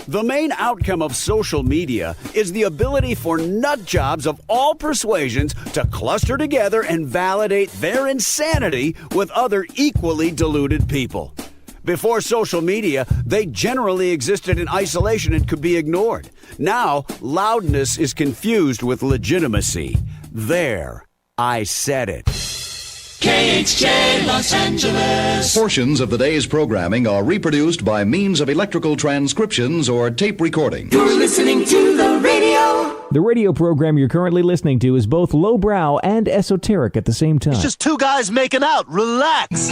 The main outcome of social media is the ability for nut jobs of all persuasions to cluster together and validate their insanity with other equally deluded people. Before social media, they generally existed in isolation and could be ignored. Now, loudness is confused with legitimacy. There, I said it. KHJ Los Angeles. Portions of the day's programming are reproduced by means of electrical transcriptions or tape recording. You're listening to the radio. The radio program you're currently listening to is both lowbrow and esoteric at the same time. It's just two guys making out. Relax.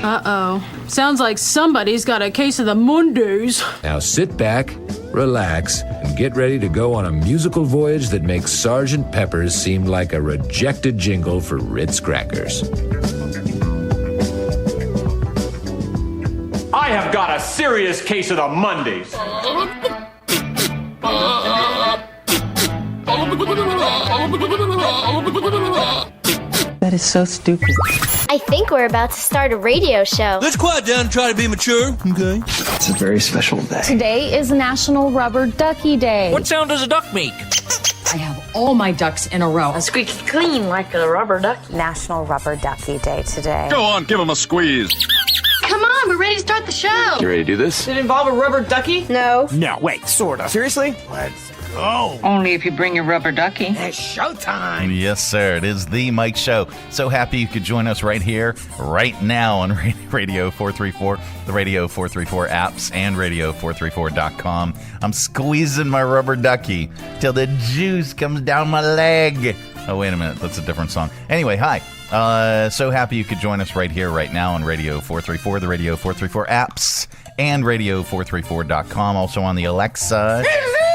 Uh-oh. Sounds like somebody's got a case of the Mondays. Now sit back, relax, and get ready to go on a musical voyage that makes Sgt. Pepper's seem like a rejected jingle for Ritz crackers. I have got a serious case of the Mondays. That is so stupid. I think we're about to start a radio show. Let's quiet down and try to be mature, okay? It's a very special day. Today is National Rubber Ducky Day. What sound does a duck make? I have all my ducks in a row. A squeaky clean like a rubber ducky. National Rubber Ducky Day today. Go on, give him a squeeze. Come on, we're ready to start the show. You ready to do this? Did it involve a rubber ducky? No. No, wait, sorta. Seriously? Let's go. Only if you bring your rubber ducky. It's showtime. Yes, sir. It is the Mike Show. So happy you could join us right here, right now on Radio 434, the Radio 434 apps, and Radio434.com. I'm squeezing my rubber ducky till the juice comes down my leg. Oh, wait a minute. That's a different song. Anyway, hi. So happy you could join us right here, right now on Radio 434, the Radio 434 apps, and Radio434.com, also on the Alexa.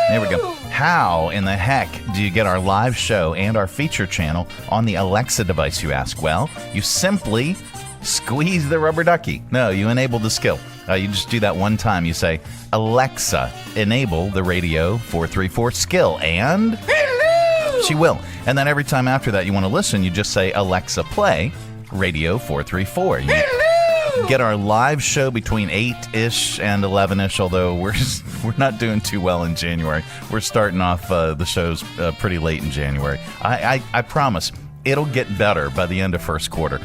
There we go. How in the heck do you get our live show and our feature channel on the Alexa device, you ask? Well, you simply squeeze the rubber ducky. No, you enable the skill. You just do that one time. You say, Alexa, enable the Radio 434 skill, and she will. And then every time after that you want to listen, you just say, Alexa, play Radio 434. You get our live show between 8-ish and 11-ish, although we're not doing too well in January. We're starting off the shows pretty late in January. I promise it'll get better by the end of first quarter.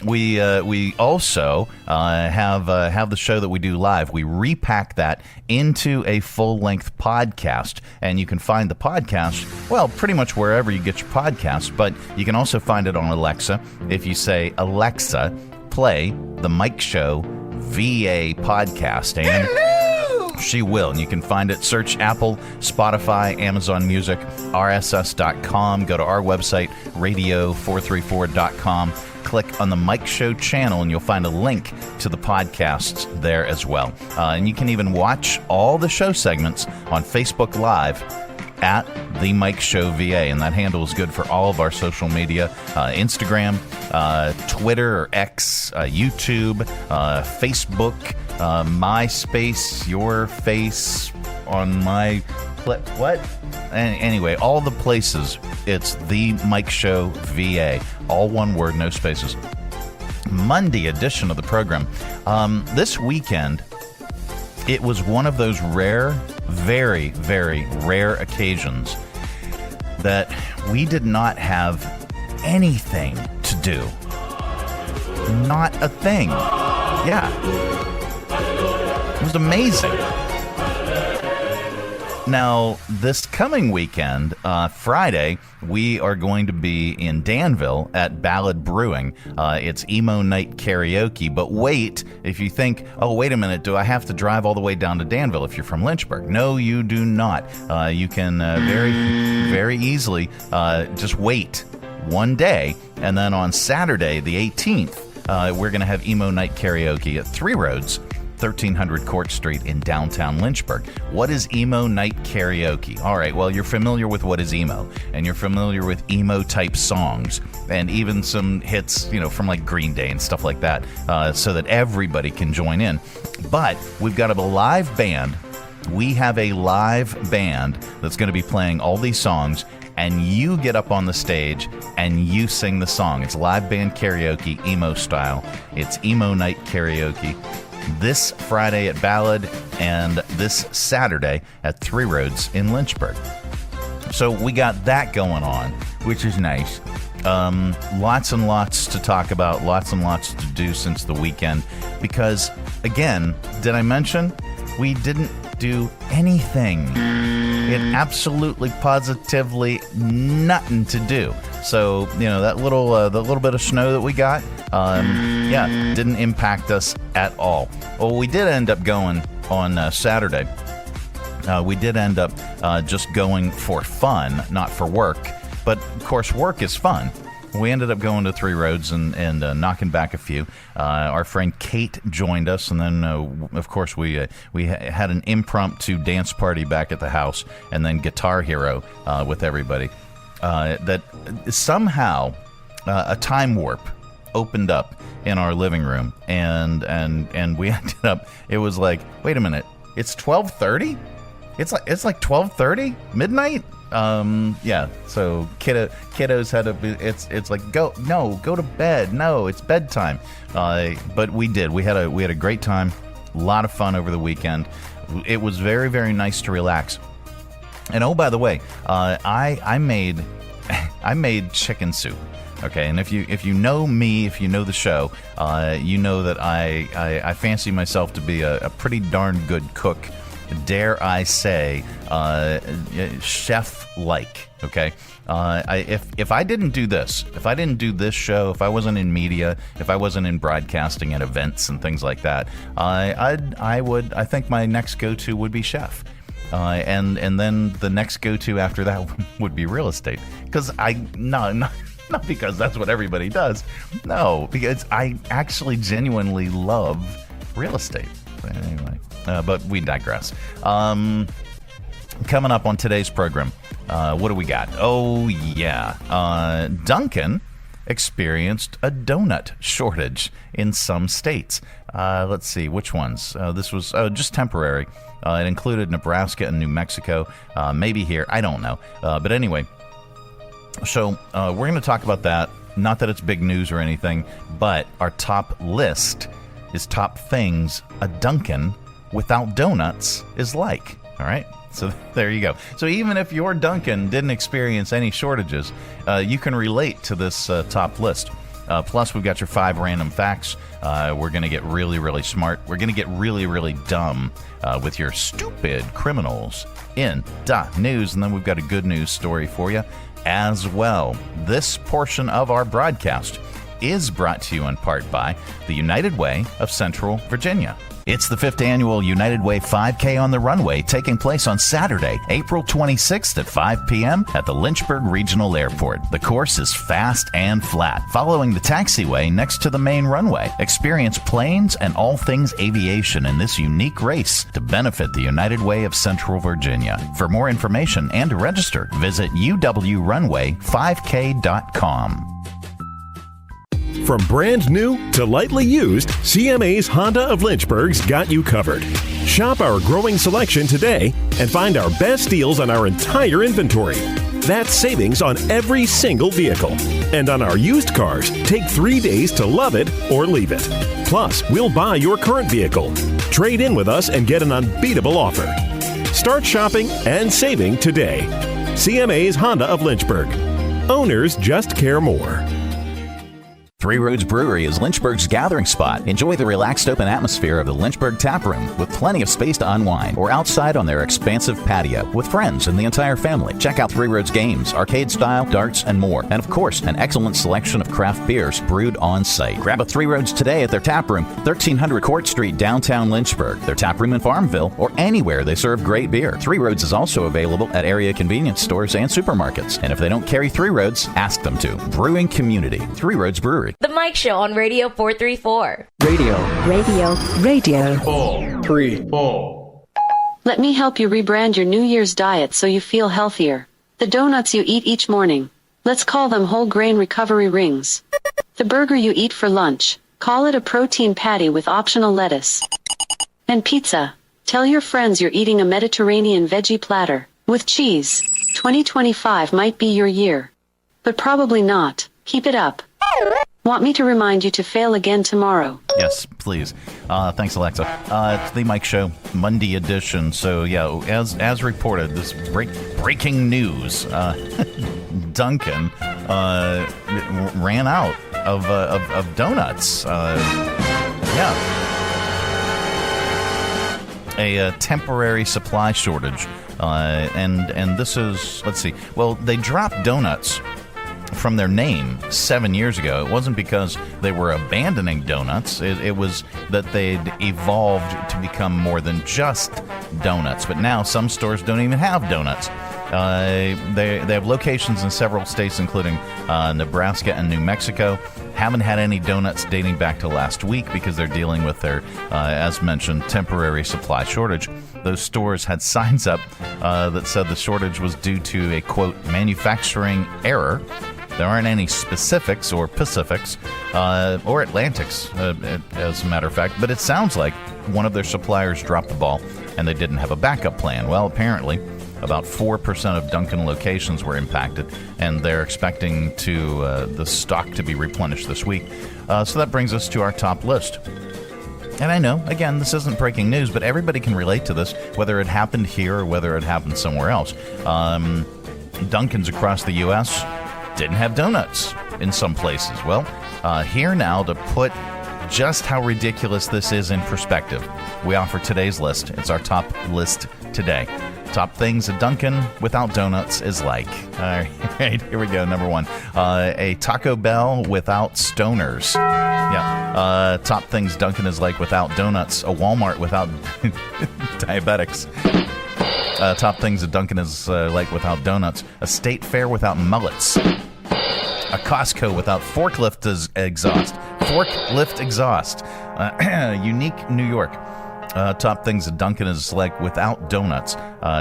We also have the show that we do live. We repack that into a full-length podcast, and you can find the podcast, well, pretty much wherever you get your podcast, but you can also find it on Alexa. If you say, Alexa, play the Mike Show VA podcast, and she will. And you can find it. Search Apple, Spotify, Amazon Music, RSS.com. Go to our website, radio434.com. Click on the Mike Show channel, and you'll find a link to the podcasts there as well. And you can even watch all the show segments on Facebook Live at The Mike Show VA, and that handle is good for all of our social media, Instagram, Twitter or X, YouTube, Facebook, MySpace, your face on my... What? Anyway, all the places, it's The Mike Show VA. All one word, no spaces. Monday edition of the program. This weekend, it was one of those rare, very, very rare occasions that we did not have anything to do. Not a thing. Yeah. It was amazing. Now, this coming weekend, Friday, we are going to be in Danville at Ballad Brewing. It's Emo Night Karaoke. But wait, if you think, oh, wait a minute, do I have to drive all the way down to Danville if you're from Lynchburg? No, you do not. You can very, very easily just wait one day, and then on Saturday, the 18th, we're going to have Emo Night Karaoke at Three Roads, 1300 Court Street in downtown Lynchburg. What is Emo Night Karaoke? All right, well, you're familiar with what is emo, and you're familiar with emo-type songs, and even some hits, from like Green Day and stuff like that, so that everybody can join in. But we've got a live band. We have a live band that's going to be playing all these songs, and you get up on the stage and you sing the song. It's live band karaoke, emo style. It's emo night karaoke. This Friday at Ballad and this Saturday at Three Roads in Lynchburg. So we got that going on, which is nice. Lots and lots to talk about, lots and lots to do since the weekend. Because, again, did I mention we didn't do anything? It absolutely, positively nothing to do. So, that little bit of snow that we got, didn't impact us at all. Well, we did end up going on Saturday. We did end up just going for fun, not for work. But, of course, work is fun. We ended up going to Three Roads and knocking back a few. Our friend Kate joined us, and then, of course, we had an impromptu dance party back at the house, and then Guitar Hero with everybody. That somehow a time warp opened up in our living room, and we ended up. It was like, wait a minute, it's 12:30. It's like 12:30 midnight. So kiddos had to be, it's like, go to bed. No, it's bedtime. But we did. We had a great time. A lot of fun over the weekend. It was very, very nice to relax. And oh, by the way, I made chicken soup. Okay, and if you know me, if you know the show, you know that I fancy myself to be a pretty darn good cook. Dare I say, chef-like, okay? If I didn't do this, if I didn't do this show, if I wasn't in media, if I wasn't in broadcasting and events and things like that, I think my next go-to would be chef. And then the next go-to after that would be real estate. Because not because that's what everybody does. No, because I actually genuinely love real estate. Anyway, but we digress. Coming up on today's program, what do we got? Oh, yeah. Dunkin experienced a donut shortage in some states. Let's see, which ones? This was just temporary. It included Nebraska and New Mexico. Maybe here. I don't know. But anyway, so we're going to talk about that. Not that it's big news or anything, but our top list is top things a Dunkin' without donuts is like. All right? So there you go. So even if your Dunkin' didn't experience any shortages, you can relate to this top list. Plus, we've got your 5 random facts. We're going to get really, really smart. We're going to get really, really dumb with your stupid criminals in .news. And then we've got a good news story for you as well. This portion of our broadcast is brought to you in part by the United Way of Central Virginia. It's the 5th annual United Way 5K on the Runway, taking place on Saturday, April 26th at 5 p.m. at the Lynchburg Regional Airport. The course is fast and flat, following the taxiway next to the main runway. Experience planes and all things aviation in this unique race to benefit the United Way of Central Virginia. For more information and to register, visit uwrunway5k.com. From brand new to lightly used, CMA's Honda of Lynchburg's got you covered. Shop our growing selection today and find our best deals on our entire inventory. That's savings on every single vehicle. And on our used cars, take 3 days to love it or leave it. Plus, we'll buy your current vehicle. Trade in with us and get an unbeatable offer. Start shopping and saving today. CMA's Honda of Lynchburg. Owners just care more. Three Roads Brewery is Lynchburg's gathering spot. Enjoy the relaxed open atmosphere of the Lynchburg Tap Room with plenty of space to unwind, or outside on their expansive patio with friends and the entire family. Check out Three Roads games, arcade style, darts, and more. And of course, an excellent selection of craft beers brewed on site. Grab a Three Roads today at their tap room, 1300 Court Street, downtown Lynchburg. Their tap room in Farmville, or anywhere they serve great beer. Three Roads is also available at area convenience stores and supermarkets. And if they don't carry Three Roads, ask them to. Brewing community, Three Roads Brewery. The Mike Show on Radio 434. Radio 4. Let me help you rebrand your New Year's diet so you feel healthier. The donuts you eat each morning, let's call them whole grain recovery rings. The burger you eat for lunch, call it a protein patty with optional lettuce. And pizza. Tell your friends you're eating a Mediterranean veggie platter with cheese. 2025 might be your year. But probably not. Keep it up. Want me to remind you to fail again tomorrow? Yes, please. Thanks, Alexa. It's the Mike Show Monday edition. So, yeah, as reported, this breaking news. Dunkin ran out of donuts. A temporary supply shortage. And this is, let's see. Well, they dropped donuts from their name 7 years ago. It wasn't because they were abandoning donuts. It was that they'd evolved to become more than just donuts. But now some stores don't even have donuts. They have locations in several states, including Nebraska and New Mexico. Haven't had any donuts dating back to last week because they're dealing with their, as mentioned, temporary supply shortage. Those stores had signs up that said the shortage was due to a, quote, manufacturing error. There aren't any specifics or Pacifics or Atlantics, as a matter of fact, but it sounds like one of their suppliers dropped the ball and they didn't have a backup plan. Well, apparently, about 4% of Dunkin' locations were impacted, and they're expecting the stock to be replenished this week. So that brings us to our top list. And I know, again, this isn't breaking news, but everybody can relate to this, whether it happened here or whether it happened somewhere else. Dunkin's across the U.S. didn't have donuts in some places. Well, here now to put just how ridiculous this is in perspective, we offer today's list. It's our top list today. Top things a Dunkin' without donuts is like. All right, here we go. Number one, a Taco Bell without stoners. Yeah. Top things Dunkin' is like without donuts. A Walmart without diabetics. Top things a Dunkin' is like without donuts. A State Fair without mullets. A Costco without forklift exhaust. Forklift exhaust. Unique New York. Top things a Dunkin' is like without donuts.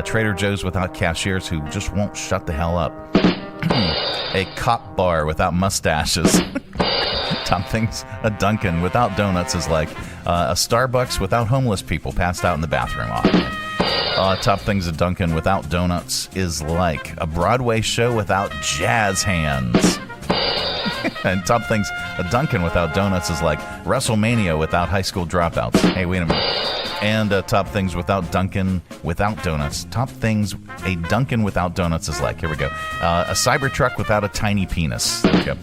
Trader Joe's without cashiers who just won't shut the hell up. A cop bar without mustaches. Top things a Dunkin' without donuts is like. A Starbucks without homeless people passed out in the bathroom. Top things a Dunkin' without donuts is like. A Broadway show without jazz hands. And top things a Dunkin' without donuts is like WrestleMania without high school dropouts. Hey, wait a minute. And top things without Dunkin' without donuts. Top things a Dunkin' without donuts is like. Here we go. A Cybertruck without a tiny penis. There we go.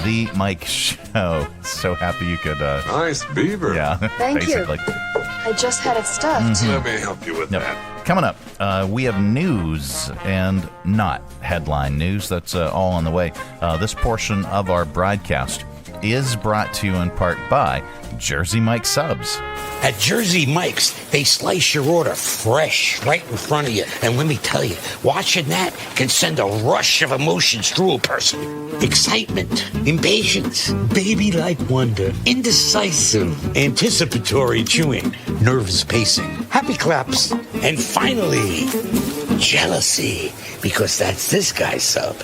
The Mike Show. So happy you could. Nice beaver. Yeah. Thank basically. you. I just had it stuffed. Mm-hmm. Let me help you with that. Coming up, we have news and not headline news. That's all on the way. This portion of our broadcast is brought to you in part by Jersey Mike Subs. At Jersey Mike's, they slice your order fresh right in front of you. And let me tell you, watching that can send a rush of emotions through a person. Excitement, impatience, baby-like wonder, indecisive, anticipatory chewing, nervous pacing, happy claps, and finally, jealousy, because that's this guy's sub.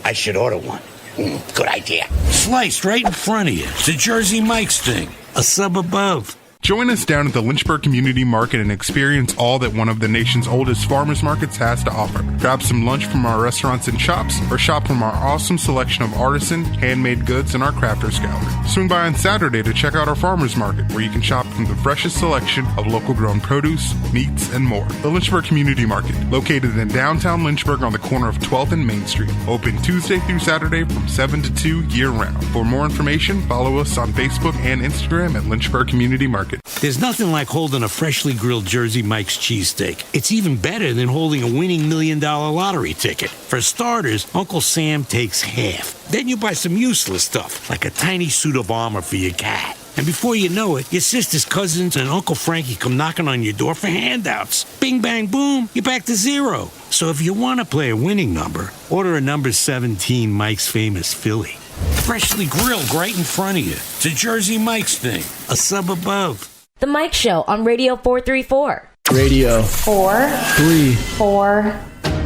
I should order one. Good idea. Sliced right in front of you. It's a Jersey Mike's thing. A sub above. Join us down at the Lynchburg Community Market and experience all that one of the nation's oldest farmers markets has to offer. Grab some lunch from our restaurants and shops, or shop from our awesome selection of artisan, handmade goods, and our crafters gallery. Swing by on Saturday to check out our farmers market, where you can shop from the freshest selection of local grown produce, meats, and more. The Lynchburg Community Market, located in downtown Lynchburg on the corner of 12th and Main Street. Open Tuesday through Saturday from 7 to 2 year-round. For more information, follow us on Facebook and Instagram at Lynchburg Community Market. There's nothing like holding a freshly grilled Jersey Mike's cheesesteak. It's even better than holding a winning $1 million lottery ticket. For starters, Uncle Sam takes half. Then you buy some useless stuff, like a tiny suit of armor for your cat. And before you know it, your sister's cousins and Uncle Frankie come knocking on your door for handouts. Bing, bang, boom, you're back to zero. So if you want to play a winning number, order a number 17 Mike's Famous Philly. Freshly grilled right in front of you. It's a Jersey Mike's thing. A sub above. The Mike Show on Radio 434. Radio 4 3 4.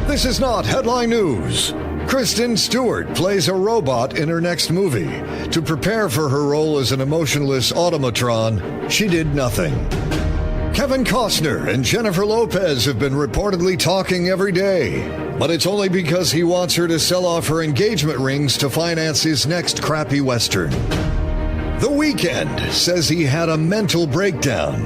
This is not headline news. Kristen Stewart plays a robot in her next movie. To prepare for her role as an emotionless automatron, she did nothing. Kevin Costner and Jennifer Lopez have been reportedly talking every day, but it's only because he wants her to sell off her engagement rings to finance his next crappy Western. The Weeknd says he had a mental breakdown.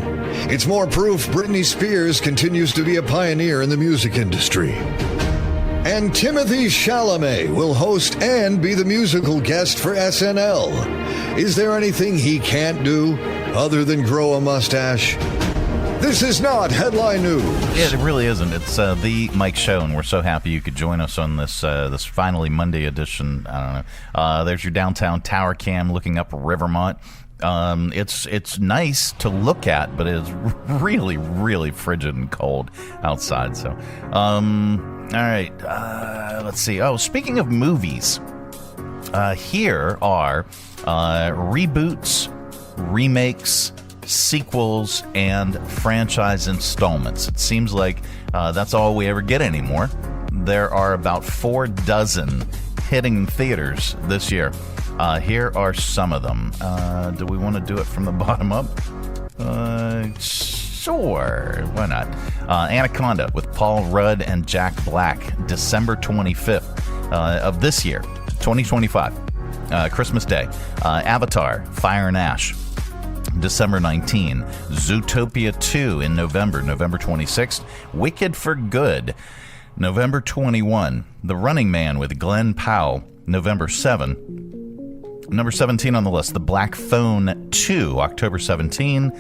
It's more proof Britney Spears continues to be a pioneer in the music industry. And Timothée Chalamet will host and be the musical guest for SNL. Is there anything he can't do other than grow a mustache? This is not Headline News. Yeah, it really isn't. It's the Mike Show, and we're so happy you could join us on this this finally Monday edition. I don't know. There's your downtown tower cam looking up Rivermont. It's nice to look at, but it's really, really frigid and cold outside. So, all right. Let's see. Oh, speaking of movies, here are reboots, remakes, sequels, and franchise installments. It seems like that's all we ever get anymore. There are about 4 dozen hitting theaters this year. Here are some of them. Do we want to do it from the bottom up? Sure. Why not? Anaconda with Paul Rudd and Jack Black, December 25th of this year, 2025, Christmas Day. Avatar, Fire and Ash, December 19. Zootopia 2 in November 26th. Wicked for Good, November 21. The Running Man with Glenn Powell, November 7. Number 17 on the list, The Black Phone 2, October 17.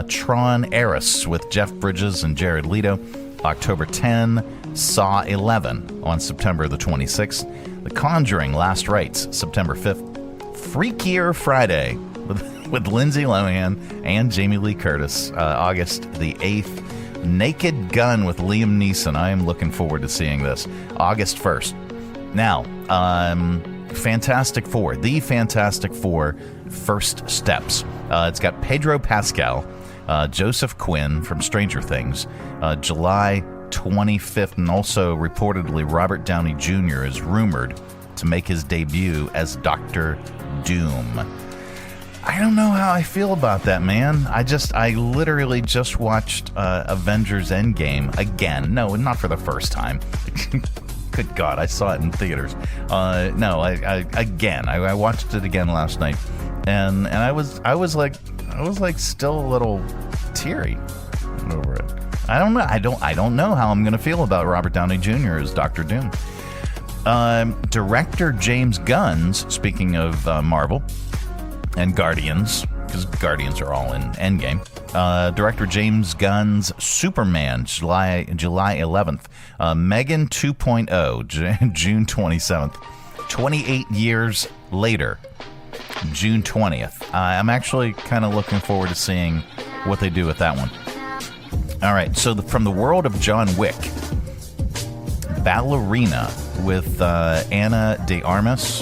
Tron Eris with Jeff Bridges and Jared Leto, October 10. Saw 11 on September the 26th. The Conjuring Last Rites, September 5th. Freakier Friday with Lindsay Lohan and Jamie Lee Curtis, August the 8th. Naked Gun with Liam Neeson. I am looking forward to seeing this. August 1st. Now, Fantastic Four. The Fantastic Four First Steps. It's got Pedro Pascal, Joseph Quinn from Stranger Things, July 25th, and also reportedly Robert Downey Jr. is rumored to make his debut as Dr. Doom. I don't know how I feel about that, man. I literally just watched Avengers Endgame again. No, not for the first time. Good God, I saw it in theaters. I watched it again last night, and I was like still a little teary over it. I don't know. I don't know how I'm going to feel about Robert Downey Jr. as Dr. Doom. Director James Gunn's, speaking of Marvel and Guardians, because Guardians are all in Endgame. Director James Gunn's Superman, July 11th. Megan 2.0, June 27th. 28 years later, June 20th. I'm actually kind of looking forward to seeing what they do with that one. All right, so from the world of John Wick, Ballerina with Ana de Armas.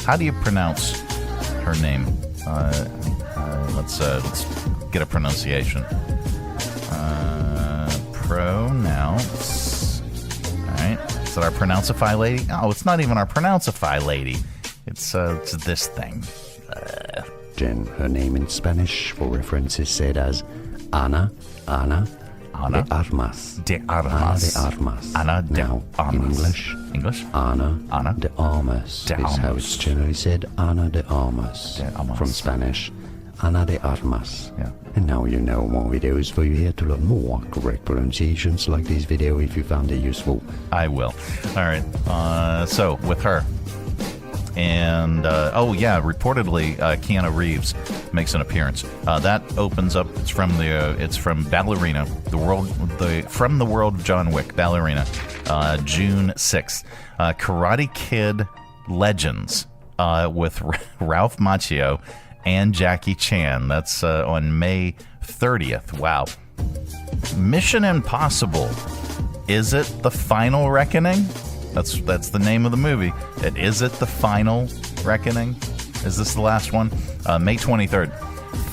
How do you pronounce her name? Let's get a pronunciation. Pronounce. All right. Is it our Pronounceify lady? Oh, it's not even our Pronounceify lady. It's this thing. Jen, her name in Spanish for reference is said as Ana de Armas. De Armas. Ana de Armas. Ana de now, Armas. In English? Ana de Armas is how it's generally said. Ana de Armas. From Spanish. Ana de Armas. Yeah. And now you know more videos for you here to learn more correct pronunciations like this video if you found it useful. I will. All right. So, with her. And, reportedly, Keanu Reeves makes an appearance. That opens up, it's from Ballerina, from the world of John Wick, Ballerina, June 6th. Karate Kid Legends, with Ralph Macchio and Jackie Chan. That's on May 30th. Wow. Mission Impossible. Is it the Final Reckoning? That's the name of the movie. Is it the Final Reckoning? Is this the last one? May 23rd.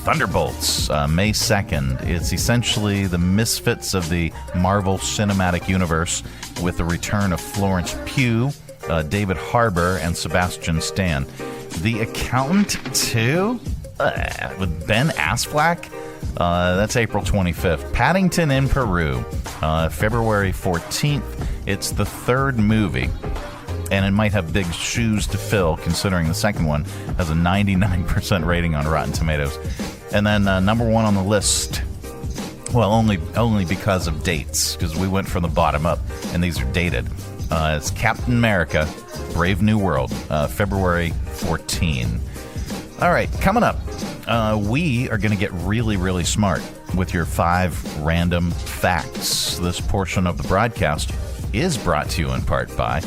Thunderbolts, May 2nd. It's essentially the misfits of the Marvel Cinematic Universe with the return of Florence Pugh, David Harbour, and Sebastian Stan. The Accountant 2 with Ben Affleck. That's April 25th. Paddington in Peru, February 14th. It's the third movie, and it might have big shoes to fill, considering the second one has a 99% rating on Rotten Tomatoes. And then number one on the list, well, only because of dates, because we went from the bottom up, and these are dated. It's Captain America, Brave New World, February 14. All right, coming up, we are going to get really, really smart with your 5 random facts. This portion of the broadcast is brought to you in part by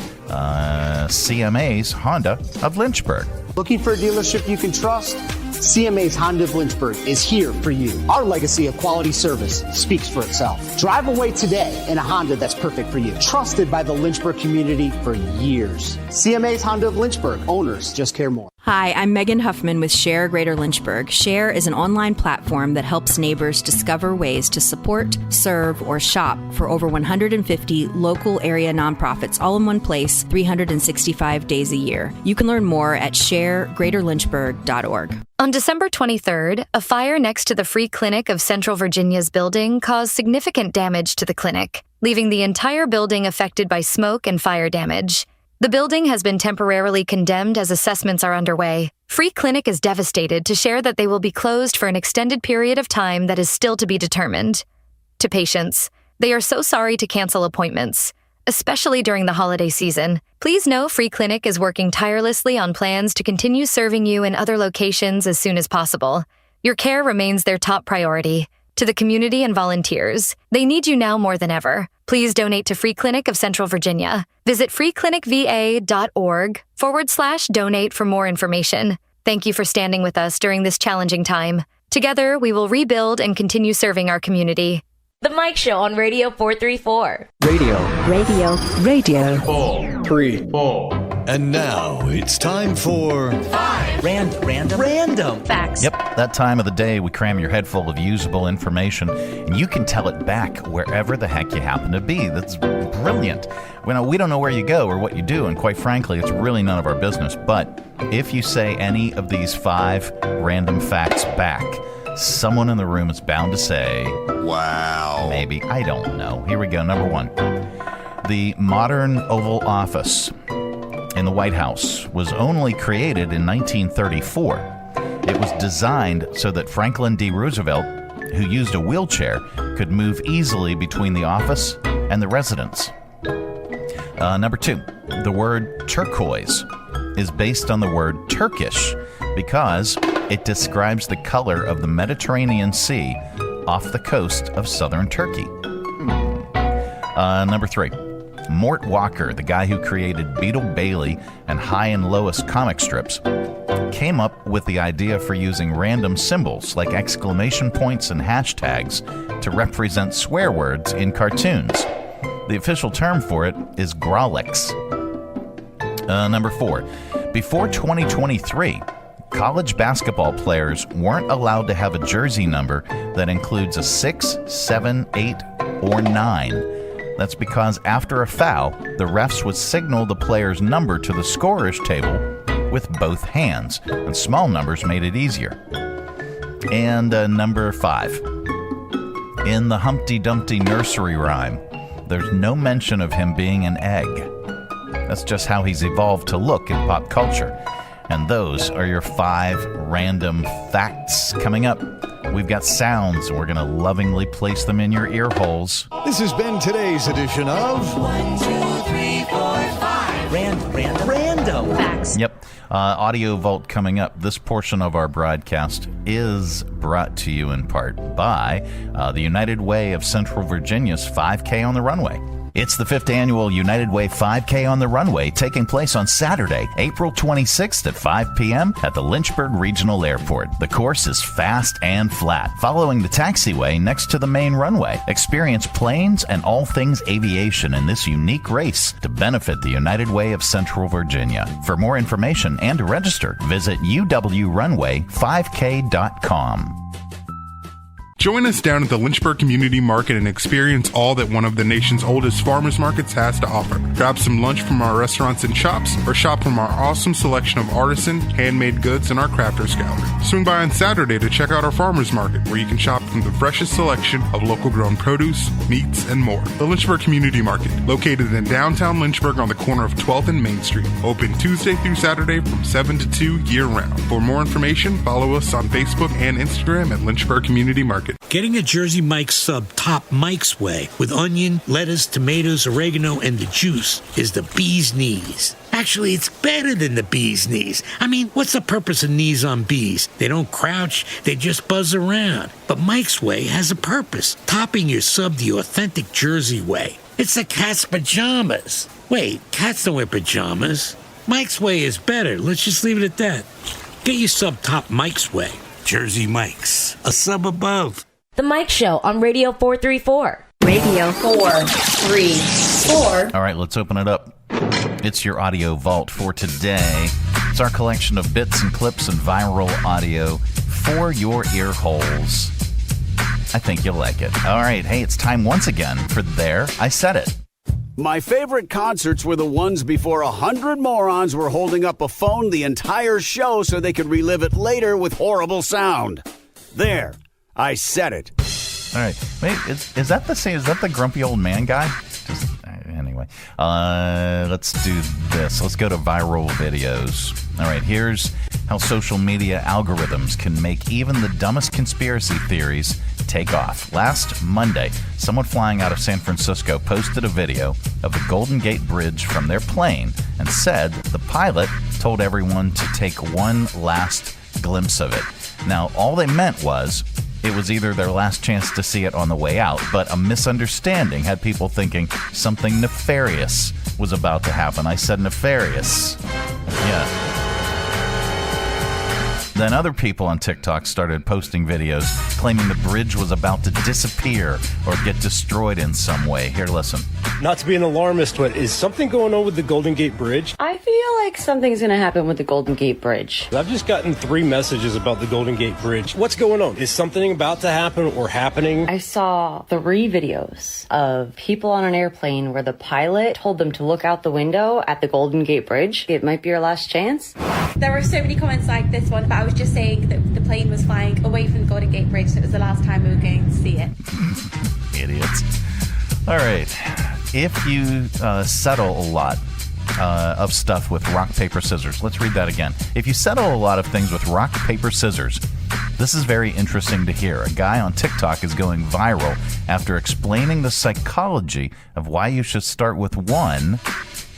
CMA's Honda of Lynchburg. Looking for a dealership you can trust? CMA's Honda of Lynchburg is here for you. Our legacy of quality service speaks for itself. Drive away today in a Honda that's perfect for you. Trusted by the Lynchburg community for years. CMA's Honda of Lynchburg. Owners just care more. Hi, I'm Megan Huffman with Share Greater Lynchburg. Share is an online platform that helps neighbors discover ways to support, serve, or shop for over 150 local area nonprofits all in one place, 365 days a year. You can learn more at sharegreaterlynchburg.org. On December 23rd, a fire next to the Free Clinic of Central Virginia's building caused significant damage to the clinic, leaving the entire building affected by smoke and fire damage. The building has been temporarily condemned as assessments are underway. Free Clinic is devastated to share that they will be closed for an extended period of time that is still to be determined. To patients, they are so sorry to cancel appointments, especially during the holiday season. Please know Free Clinic is working tirelessly on plans to continue serving you in other locations as soon as possible. Your care remains their top priority. To the community and volunteers, they need you now more than ever. Please donate to Free Clinic of Central Virginia. Visit freeclinicva.org/donate for more information. Thank you for standing with us during this challenging time. Together, we will rebuild and continue serving our community. The Mike Show on Radio 434. Radio 3. And now it's time for 5 random facts. Yep, that time of the day we cram your head full of usable information, and you can tell it back wherever the heck you happen to be. That's brilliant. We don't know where you go or what you do, and quite frankly, it's really none of our business. But if you say any of these 5 random facts back, someone in the room is bound to say, wow. Maybe. I don't know. Here we go. Number 1. The modern Oval Office in the White House was only created in 1934. It was designed so that Franklin D. Roosevelt, who used a wheelchair, could move easily between the office and the residence. Number 2. The word turquoise is based on the word Turkish because it describes the color of the Mediterranean Sea off the coast of southern Turkey. Number 3. Mort Walker, the guy who created Beetle Bailey and High and Lois comic strips, came up with the idea for using random symbols like exclamation points and hashtags to represent swear words in cartoons. The official term for it is Grolix. Number 4. Before 2023, college basketball players weren't allowed to have a jersey number that includes a 6, 7, 8, or 9. That's because after a foul, the refs would signal the player's number to the scorer's table with both hands, and small numbers made it easier. And number 5. In the Humpty Dumpty nursery rhyme, there's no mention of him being an egg. That's just how he's evolved to look in pop culture. And those are your 5 random facts. Coming up, we've got sounds, and we're going to lovingly place them in your ear holes. This has been today's edition of 1, 2, 3, 4, 5 random facts. Yep. Audio Vault coming up. This portion of our broadcast is brought to you in part by the United Way of Central Virginia's 5K on the Runway. It's the 5th annual United Way 5K on the Runway, taking place on Saturday, April 26th at 5 p.m. at the Lynchburg Regional Airport. The course is fast and flat, following the taxiway next to the main runway. Experience planes and all things aviation in this unique race to benefit the United Way of Central Virginia. For more information and to register, visit uwrunway5k.com. Join us down at the Lynchburg Community Market and experience all that one of the nation's oldest farmers markets has to offer. Grab some lunch from our restaurants and shops, or shop from our awesome selection of artisan, handmade goods in our crafters gallery. Swing by on Saturday to check out our farmers market, where you can shop from the freshest selection of local grown produce, meats, and more. The Lynchburg Community Market, located in downtown Lynchburg on the corner of 12th and Main Street. Open Tuesday through Saturday from 7 to 2 year-round. For more information, follow us on Facebook and Instagram at Lynchburg Community Market. Getting a Jersey Mike's sub Top Mike's way with onion, lettuce, tomatoes, oregano, and the juice is the bee's knees. Actually, it's better than the bee's knees. I mean, what's the purpose of knees on bees? They don't crouch, they just buzz around. But Mike's Way has a purpose, topping your sub the authentic Jersey way. It's the cat's pajamas. Wait, cats don't wear pajamas. Mike's Way is better. Let's just leave it at that. Get your sub Top Mike's Way. Jersey Mike's, a sub above. The Mike Show on Radio 434. Radio 434. All right, let's open it up. It's your audio vault for today. It's our collection of bits and clips and viral audio for your ear holes. I think you'll like it. All right, hey, it's time once again for There I Said It. My favorite concerts were the ones before 100 morons were holding up a phone the entire show so they could relive it later with horrible sound. There, I said it. All right. Wait, is that the same? Is that the grumpy old man guy? Anyway, let's do this. Let's go to viral videos. All right, here's how social media algorithms can make even the dumbest conspiracy theories take off. Last Monday, someone flying out of San Francisco posted a video of the Golden Gate Bridge from their plane and said the pilot told everyone to take one last glimpse of it. Now, all they meant was it was either their last chance to see it on the way out, but a misunderstanding had people thinking something nefarious was about to happen. I said nefarious. Yeah. Then other people on TikTok started posting videos claiming the bridge was about to disappear or get destroyed in some way. Here, listen. Not to be an alarmist, but is something going on with the Golden Gate Bridge? I feel like something's going to happen with the Golden Gate Bridge. I've just gotten 3 messages about the Golden Gate Bridge. What's going on? Is something about to happen or happening? I saw 3 videos of people on an airplane where the pilot told them to look out the window at the Golden Gate Bridge. It might be your last chance. There were so many comments like this one, but I was just saying that the plane was flying away from the Golden Gate Bridge, so it was the last time we were going to see it. Idiots. All right. If you settle a lot of stuff with rock, paper, scissors. Let's read that again. If you settle a lot of things with rock, paper, scissors, this is very interesting to hear. A guy on TikTok is going viral after explaining the psychology of why you should start with one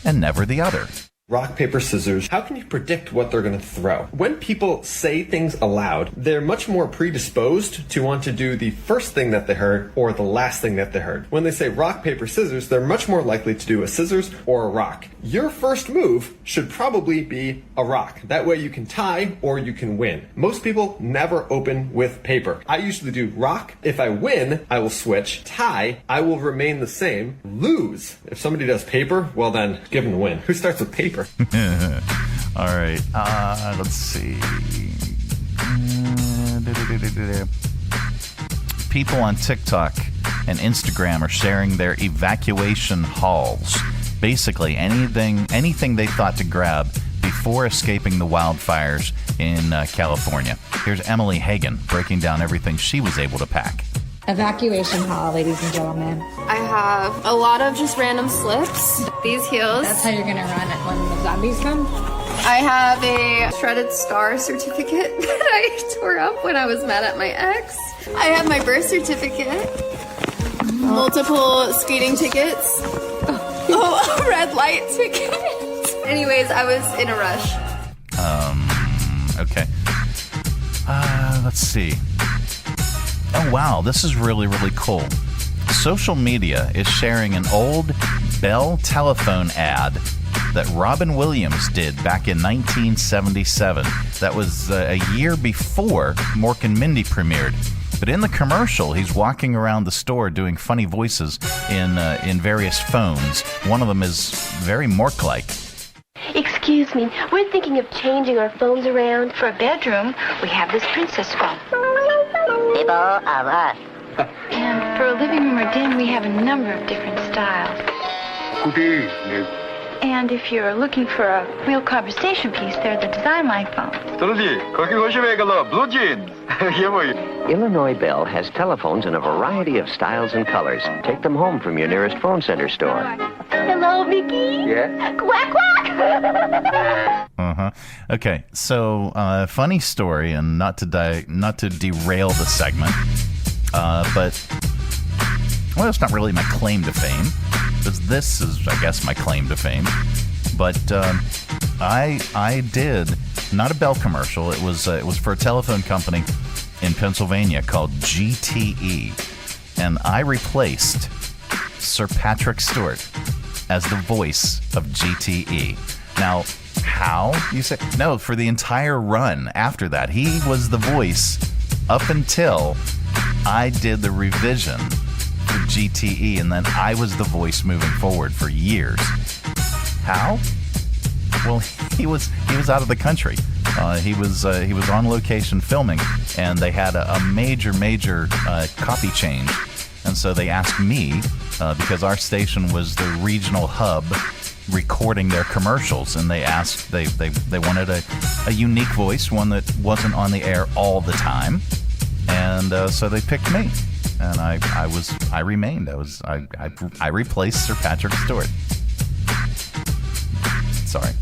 and never the other. Rock, paper, scissors. How can you predict what they're going to throw? When people say things aloud, they're much more predisposed to want to do the first thing that they heard or the last thing that they heard. When they say rock, paper, scissors, they're much more likely to do a scissors or a rock. Your first move should probably be a rock. That way you can tie or you can win. Most people never open with paper. I usually do rock. If I win, I will switch. Tie, I will remain the same. Lose. If somebody does paper, well then, give them the win. Who starts with paper? All right. Let's see. People on TikTok and Instagram are sharing their evacuation hauls. Basically, anything they thought to grab before escaping the wildfires in California. Here's Emily Hagan breaking down everything she was able to pack. Evacuation haul, ladies and gentlemen. I have a lot of just random slips. These heels. That's how you're gonna run it when the zombies come. I have a shredded scar certificate that I tore up when I was mad at my ex. I have my birth certificate. Multiple speeding tickets. Oh, a red light ticket. Anyways, I was in a rush. Okay. Let's see. Oh, wow, this is really, really cool. Social media is sharing an old Bell telephone ad that Robin Williams did back in 1977. That was a year before Mork and Mindy premiered. But in the commercial, he's walking around the store doing funny voices in various phones. One of them is very Mork-like. Excuse me, we're thinking of changing our phones around. For a bedroom, we have this princess phone. table of us. And for a living room or den, we have a number of different styles. Good evening. And if you're looking for a real conversation piece, they're the design line phones. 거기 보시면 이걸로 블루진. Illinois Bell has telephones in a variety of styles and colors. Take them home from your nearest phone center store. Hello, Vicky. Yeah? Quack, quack. Okay, so funny story, and not to derail the segment, but well, it's not really my claim to fame, because this is, I guess, my claim to fame. But I did not a Bell commercial. It was for a telephone company in Pennsylvania called GTE, and I replaced Sir Patrick Stewart as the voice of GTE. Now, how? You say no, for the entire run after that. He was the voice up until I did the revision for GTE, and then I was the voice moving forward for years. How? Well, he was out of the country. He was on location filming, and they had a major copy change, and so they asked me because our station was the regional hub recording their commercials, and they wanted a unique voice, one that wasn't on the air all the time, and so they picked me, and I remained. I replaced Sir Patrick Stewart. Sorry,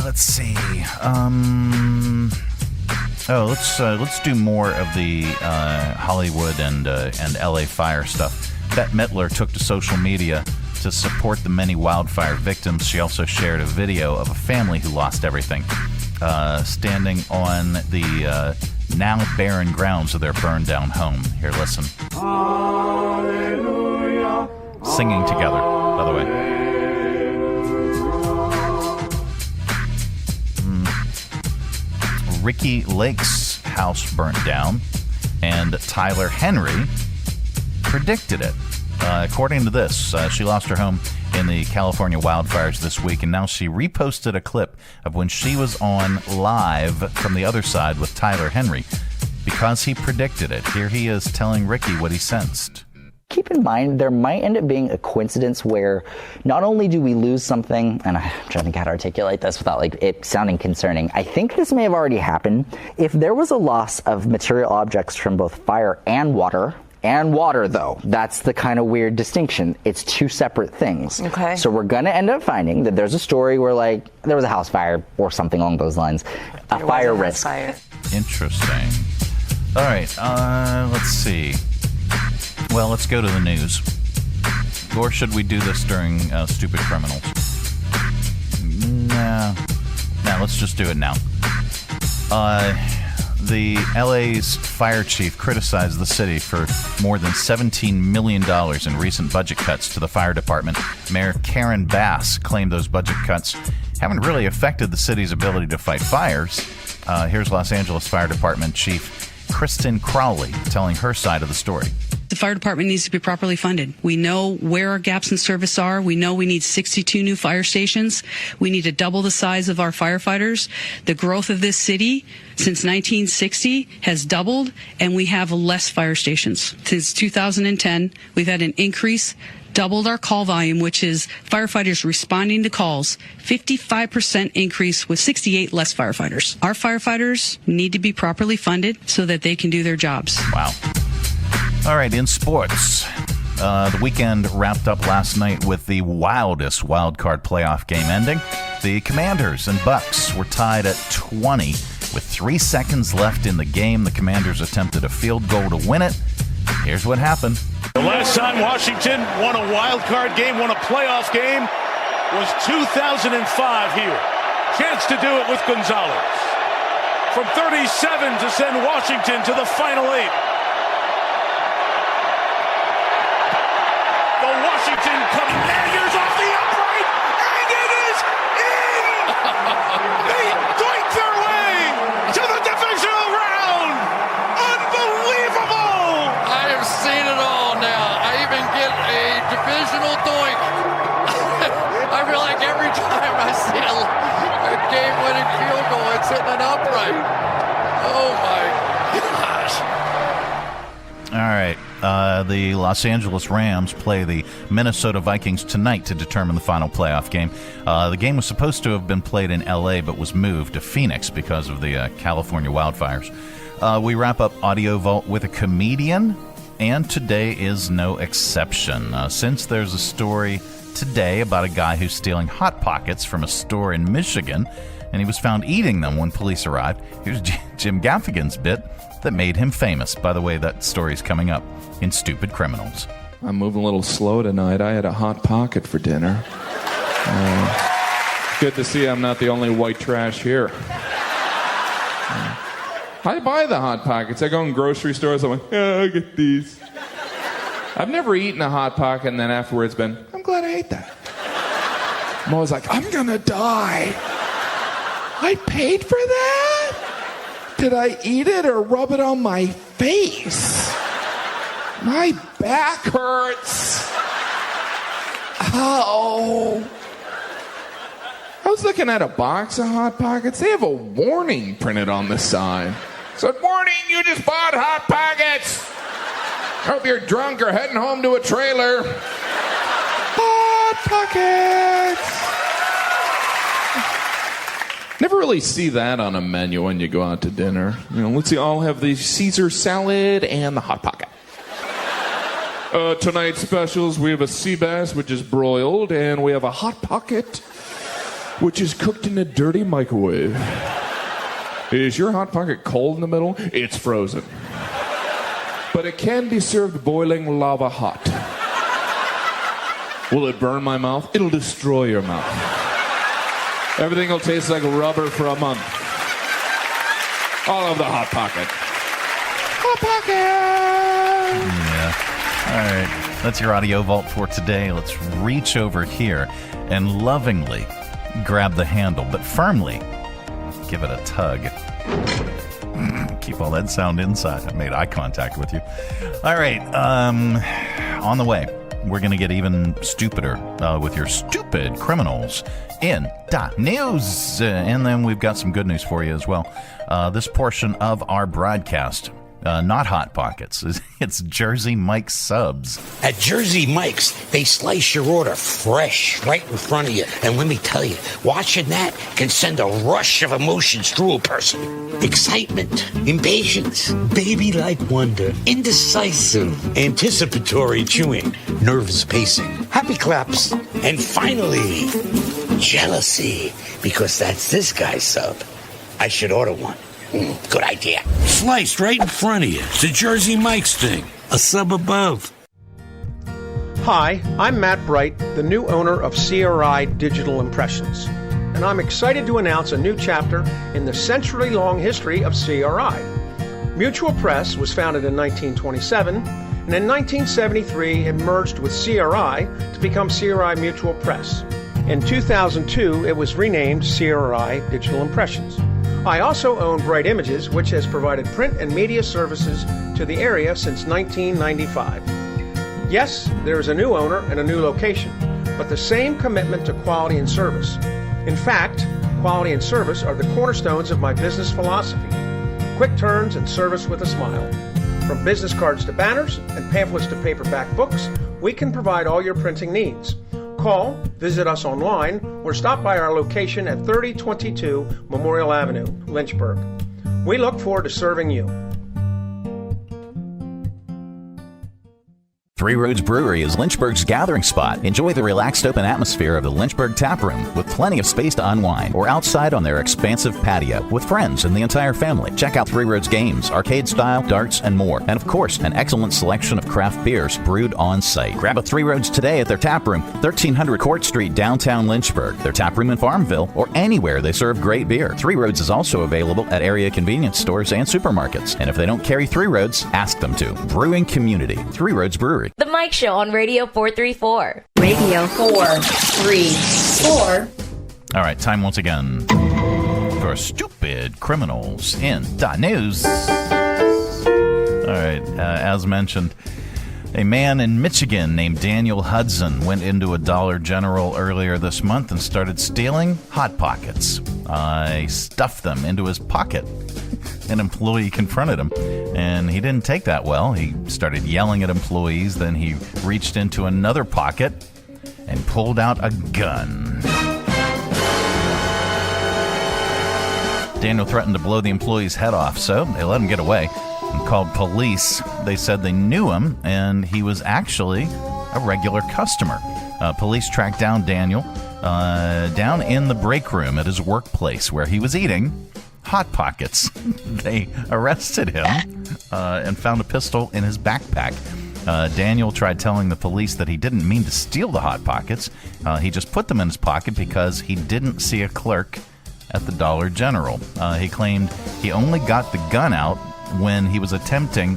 let's see. Let's do more of the Hollywood and LA fire stuff. Bette Midler took to social media to support the many wildfire victims. She also shared a video of a family who lost everything, standing on the now barren grounds of their burned down home. Here, listen. Hallelujah. Singing together, by the way. Ricky Lake's house burnt down, and Tyler Henry predicted it. According to this, she lost her home in the California wildfires this week, and now she reposted a clip of when she was on live from the other side with Tyler Henry because he predicted it. Here he is telling Ricky what he sensed. Keep in mind, there might end up being a coincidence where not only do we lose something, and I'm trying to think how to articulate this without it sounding concerning. I think this may have already happened. If there was a loss of material objects from both fire and water, though, that's the kind of weird distinction. It's two separate things. Okay. So we're going to end up finding that there's a story where, there was a house fire or something along those lines. A fire risk. Interesting. All right, let's see. Well, let's go to the news. Or should we do this during Stupid Criminals? Nah, let's just do it now. The LA's fire chief criticized the city for more than $17 million in recent budget cuts to the fire department. Mayor Karen Bass claimed those budget cuts haven't really affected the city's ability to fight fires. Here's Los Angeles Fire Department Chief Kristen Crowley telling her side of the story. The fire department needs to be properly funded. We know where our gaps in service are. We know we need 62 new fire stations. We need to double the size of our firefighters. The growth of this city since 1960 has doubled, and we have less fire stations. Since 2010, we've had an increase, doubled our call volume, which is firefighters responding to calls, 55% increase with 68 less firefighters. Our firefighters need to be properly funded so that they can do their jobs. Wow. All right, in sports, the weekend wrapped up last night with the wildest wild card playoff game ending. The Commanders and Bucks were tied at 20 with 3 seconds left in the game. The Commanders attempted a field goal to win it. Here's what happened. The last time Washington won a wild card game, won a playoff game, was 2005 here. Chance to do it with Gonzalez. From 37 to send Washington to the Final 8. The Washington Commanders off the upright, and it is in! They doink their way to the divisional round! Unbelievable! I have seen it all now. I even get a divisional doink. I feel like every time I see a game-winning field goal, it's hitting an upright. Oh my God. guys. All right. The Los Angeles Rams play the Minnesota Vikings tonight to determine the final playoff game. The game was supposed to have been played in L.A., but was moved to Phoenix because of the California wildfires. We wrap up Audio Vault with a comedian, and today is no exception. Since there's a story today about a guy who's stealing Hot Pockets from a store in Michigan, and he was found eating them when police arrived, here's Jim Gaffigan's bit that made him famous. By the way, that story's coming up in Stupid Criminals. I'm moving a little slow tonight. I had a Hot Pocket for dinner. Good to see I'm not the only white trash here. I buy the Hot Pockets. I go in grocery stores. I'm like, I get these. I've never eaten a Hot Pocket and then afterwards been, I'm glad I ate that. I'm always like, I'm gonna die. I paid for that? Did I eat it or rub it on my face? My back hurts. Ow. I was looking at a box of Hot Pockets. They have a warning printed on the side. It said, warning, you just bought Hot Pockets. Hope you're drunk or heading home to a trailer. Hot Pockets. Never really see that on a menu when you go out to dinner. You know, let's see, I'll have the Caesar salad and the Hot Pocket. Tonight's specials, we have a sea bass, which is broiled, and we have a Hot Pocket, which is cooked in a dirty microwave. Is your Hot Pocket cold in the middle? It's frozen. But it can be served boiling lava hot. Will it burn my mouth? It'll destroy your mouth. Everything will taste like rubber for a month. All of the Hot Pocket. Hot Pocket! Yeah. All right. That's your Audio Vault for today. Let's reach over here and lovingly grab the handle, but firmly give it a tug. Keep all that sound inside. I made eye contact with you. All right. On the way, we're going to get even stupider with your Stupid Criminals in the news. And then we've got some good news for you as well. This portion of our broadcast, not Hot Pockets, it's Jersey Mike's subs. At Jersey Mike's, they slice your order fresh right in front of you. And let me tell you, watching that can send a rush of emotions through a person. Excitement, impatience, baby-like wonder, indecisive, anticipatory chewing, nerves pacing, happy claps, and finally, jealousy, because that's this guy's sub. I should order one. Good idea. Sliced right in front of you. It's a Jersey Mike's thing. A sub above. Hi, I'm Matt Bright, the new owner of CRI Digital Impressions. And I'm excited to announce a new chapter in the century-long history of CRI. Mutual Press was founded in 1927, and in 1973 it merged with CRI to become CRI Mutual Press. In 2002, it was renamed CRI Digital Impressions. I also own Bright Images, which has provided print and media services to the area since 1995. Yes, there is a new owner and a new location, but the same commitment to quality and service. In fact, quality and service are the cornerstones of my business philosophy. Quick turns and service with a smile. From business cards to banners and pamphlets to paperback books, we can provide all your printing needs. Call, visit us online, or stop by our location at 3022 Memorial Avenue, Lynchburg. We look forward to serving you. Three Roads Brewery is Lynchburg's gathering spot. Enjoy the relaxed open atmosphere of the Lynchburg Tap Room with plenty of space to unwind, or outside on their expansive patio with friends and the entire family. Check out Three Roads games, arcade style, darts, and more. And of course, an excellent selection of craft beers brewed on site. Grab a Three Roads today at their tap room, 1300 Court Street, downtown Lynchburg. Their tap room in Farmville, or anywhere they serve great beer. Three Roads is also available at area convenience stores and supermarkets. And if they don't carry Three Roads, ask them to. Brewing community, Three Roads Brewery. The Mike Show on Radio 434. Radio 434. All right, time once again for Stupid Criminals in the news. All right, as mentioned, A man in Michigan named Daniel Hudson went into a Dollar General earlier this month and started stealing Hot Pockets. He stuffed them into his pocket. An employee confronted him, and he didn't take that well. He started yelling at employees. Then he reached into another pocket and pulled out a gun. Daniel threatened to blow the employee's head off, so they let him get away and called police. They said they knew him, and he was actually a regular customer. Police tracked down Daniel down in the break room at his workplace where he was eating Hot Pockets. They arrested him and found a pistol in his backpack. Daniel tried telling the police that he didn't mean to steal the Hot Pockets. He just put them in his pocket because he didn't see a clerk at the Dollar General. He claimed he only got the gun out when he was emptying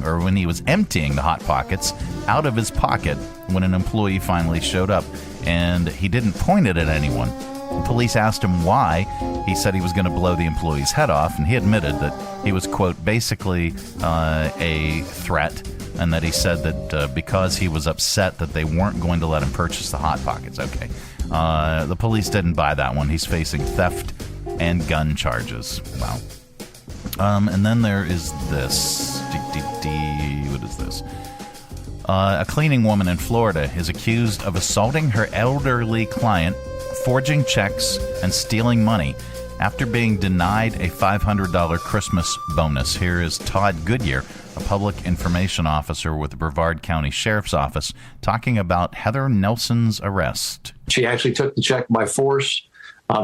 the Hot Pockets out of his pocket when an employee finally showed up, and he didn't point it at anyone. The police asked him why. He said he was going to blow the employee's head off, and he admitted that he was, quote, basically a threat, and that he said that because he was upset that they weren't going to let him purchase the Hot Pockets. Okay. The police didn't buy that one. He's facing theft and gun charges. Wow. And then there is this. What is this? A cleaning woman in Florida is accused of assaulting her elderly client, forging checks, and stealing money after being denied a $500 Christmas bonus. Here is Todd Goodyear, a public information officer with the Brevard County Sheriff's Office, talking about Heather Nelson's arrest. She actually took the check by force.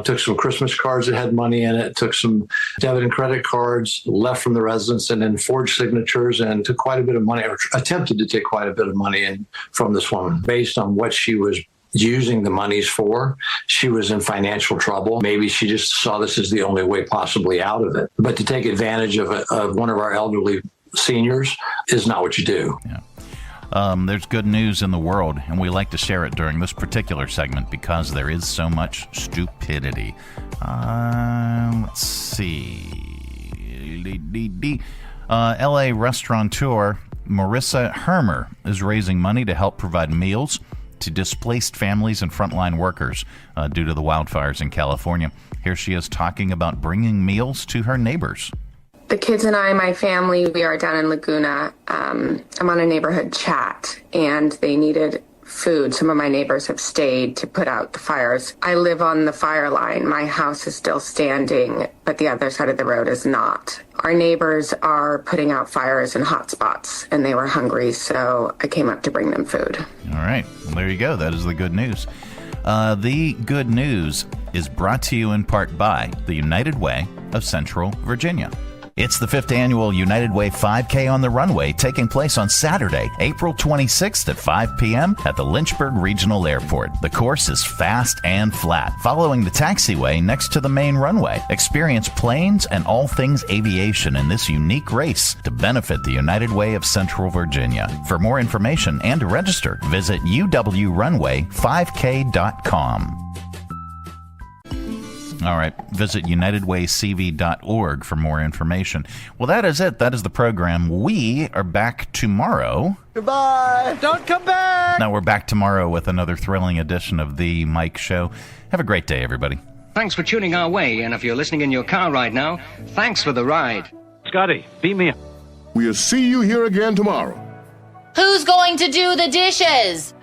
Took some Christmas cards that had money in it, took some debit and credit cards, left from the residence, and then forged signatures and took quite a bit of money, or attempted to take quite a bit of money in from this woman. Based on what she was using the monies for, she was in financial trouble. Maybe she just saw this as the only way possibly out of it. But to take advantage of one of our elderly seniors is not what you do. Yeah. There's good news in the world, and we like to share it during this particular segment because there is so much stupidity. Let's see. L.A. restaurateur Marissa Hermer is raising money to help provide meals to displaced families and frontline workers due to the wildfires in California. Here she is talking about bringing meals to her neighbors. The kids and I, my family, we are down in Laguna. I'm on a neighborhood chat, and they needed food. Some of my neighbors have stayed to put out the fires. I live on the fire line. My house is still standing, but the other side of the road is not. Our neighbors are putting out fires in hot spots, and they were hungry, so I came up to bring them food. All right. Well, there you go. That is the good news. The good news is brought to you in part by the United Way of Central Virginia. It's the 5th annual United Way 5K on the Runway, taking place on Saturday, April 26th at 5 p.m. at the Lynchburg Regional Airport. The course is fast and flat, following the taxiway next to the main runway. Experience planes and all things aviation in this unique race to benefit the United Way of Central Virginia. For more information and to register, visit uwrunway5k.com. All right, visit UnitedWayCV.org for more information. Well, that is it. That is the program. We are back tomorrow. Goodbye. Don't come back. Now, we're back tomorrow with another thrilling edition of The Mike Show. Have a great day, everybody. Thanks for tuning our way, and if you're listening in your car right now, thanks for the ride. Scotty, beat me up. We'll see you here again tomorrow. Who's going to do the dishes?